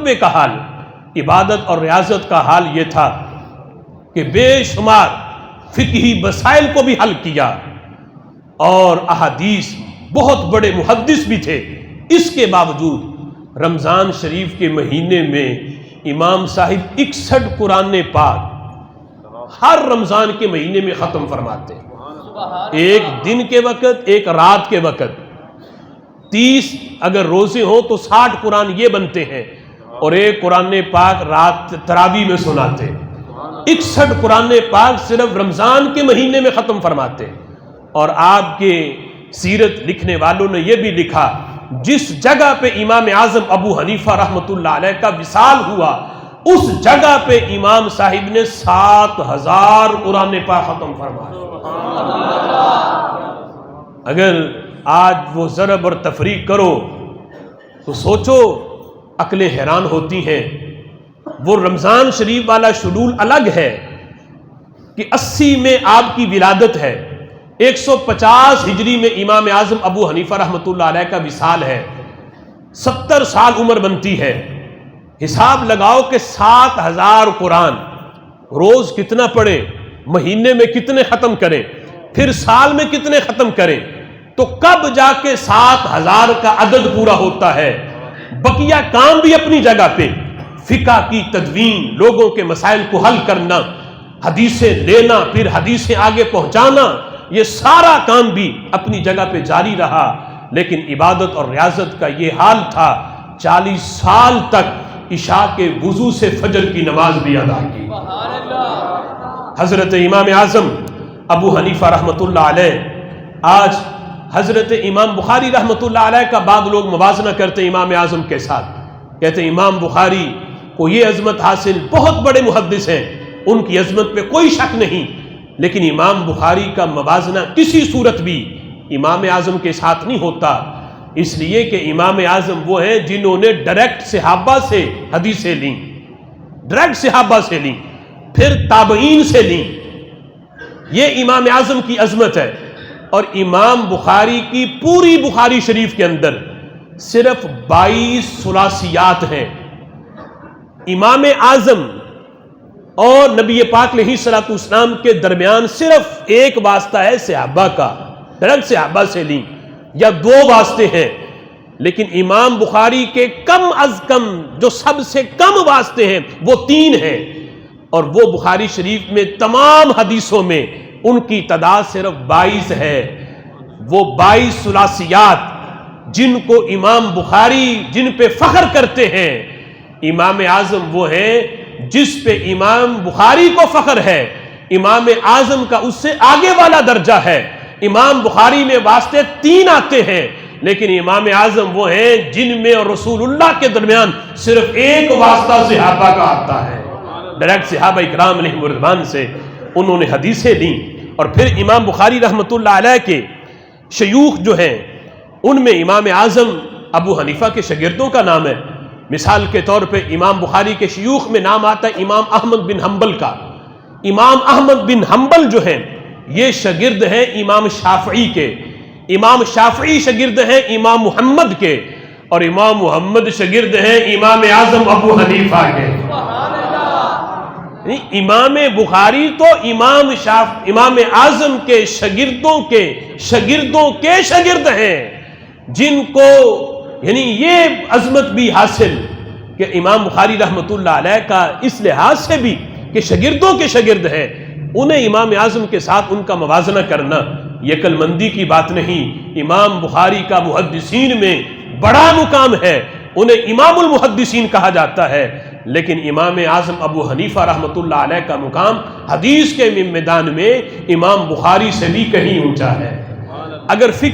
خطبے کا حال، عبادت اور ریاضت کا حال یہ تھا کہ بے شمار فقہی مسائل کو بھی حل کیا، اور احادیث بہت بڑے محدث بھی تھے۔ اس کے باوجود رمضان شریف کے مہینے میں امام صاحب 61 قرآن پاک ہر رمضان کے مہینے میں ختم فرماتے، ایک دن کے وقت ایک رات کے وقت۔ 30 اگر روزے ہوں تو 60 قرآن یہ بنتے ہیں، اور ایک قرآن پاک رات تراویح میں سناتے۔ 61 قرآن پاک صرف رمضان کے مہینے میں ختم فرماتے۔ اور آپ کے سیرت لکھنے والوں نے یہ بھی لکھا، جس جگہ پہ امام اعظم ابو حنیفہ رحمۃ اللہ علیہ کا وصال ہوا، اس جگہ پہ امام صاحب نے 7000 قرآن پاک ختم فرمایا۔ اگر آج وہ ضرب اور تفریق کرو تو سوچو، عقلیں حیران ہوتی ہیں۔ وہ رمضان شریف والا شیڈول الگ ہے کہ 80 میں آپ کی ولادت ہے، 150 ہجری میں امام اعظم ابو حنیفہ رحمۃ اللہ علیہ کا وصال ہے، 70 سال عمر بنتی ہے۔ حساب لگاؤ کہ 7000 قرآن روز کتنا پڑھیں، مہینے میں کتنے ختم کریں، پھر سال میں کتنے ختم کریں، تو کب جا کے 7000 کا عدد پورا ہوتا ہے۔ بقیہ کام بھی اپنی جگہ پہ، فقہ کی تدوین، لوگوں کے مسائل کو حل کرنا، حدیثیں لینا، پھر حدیثیں آگے پہنچانا، یہ سارا کام بھی اپنی جگہ پہ جاری رہا۔ لیکن عبادت اور ریاضت کا یہ حال تھا، 40 سال تک عشاء کے وضو سے فجر کی نماز بھی ادا کی۔ حضرت امام اعظم ابو حنیفہ رحمۃ اللہ علیہ، آج حضرت امام بخاری رحمۃ اللہ علیہ کا بعض لوگ موازنہ کرتے امام اعظم کے ساتھ، کہتے ہیں امام بخاری کو یہ عظمت حاصل، بہت بڑے محدث ہیں، ان کی عظمت پہ کوئی شک نہیں، لیکن امام بخاری کا موازنہ کسی صورت بھی امام اعظم کے ساتھ نہیں ہوتا، اس لیے کہ امام اعظم وہ ہیں جنہوں نے ڈائریکٹ صحابہ سے حدیثیں لیں، ڈائریکٹ صحابہ سے لیں، پھر تابعین سے لیں۔ یہ امام اعظم کی عظمت ہے۔ اور امام بخاری کی پوری بخاری شریف کے اندر صرف 22 ثلاثیات ہیں۔ امام اعظم اور نبی پاک علیہ الصلوۃ والسلام کے درمیان صرف ایک واسطہ ہے صحابہ کا، ڈائریکٹ صحابہ سے لیں، یا 2 واسطے ہیں، لیکن امام بخاری کے کم از کم جو سب سے کم واسطے ہیں وہ 3 ہیں، اور وہ بخاری شریف میں تمام حدیثوں میں ان کی تعداد صرف 22 ہے۔ وہ 22 ثلاثیات جن کو امام بخاری جن پہ فخر کرتے ہیں، امام اعظم وہ ہیں جس پہ امام بخاری کو فخر ہے، امام اعظم کا اس سے آگے والا درجہ ہے۔ امام بخاری میں واسطے 3 آتے ہیں، لیکن امام اعظم وہ ہیں جن میں اور رسول اللہ کے درمیان صرف ایک واسطہ صحابہ کا آتا ہے، ڈائریکٹ صحابہ اکرام علیہم رضوان سے انہوں نے حدیثیں لیں۔ اور پھر امام بخاری رحمۃ اللہ علیہ کے شیوخ جو ہیں، ان میں امام اعظم ابو حنیفہ کے شاگردوں کا نام ہے۔ مثال کے طور پہ امام بخاری کے شیوخ میں نام آتا ہے امام احمد بن حنبل کا۔ امام احمد بن حنبل جو ہیں یہ شاگرد ہیں امام شافعی کے، امام شافعی شاگرد ہیں امام محمد کے، اور امام محمد شاگرد ہیں امام اعظم ابو حنیفہ کے۔ امام بخاری تو امام اعظم کے شاگردوں کے شاگرد ہیں، جن کو یعنی یہ عظمت بھی حاصل کہ امام بخاری رحمۃ اللہ علیہ کا اس لحاظ سے بھی کہ شاگردوں کے شاگرد ہیں، انہیں امام اعظم کے ساتھ ان کا موازنہ کرنا یہ عقل مندی کی بات نہیں۔ امام بخاری کا محدثین میں بڑا مقام ہے، انہیں امام المحدثین کہا جاتا ہے، لیکن امام اعظم ابو حنیفہ رحمۃ اللہ علیہ کا مقام حدیث کے میدان میں امام بخاری سے بھی کہیں اونچا ہے۔ اگر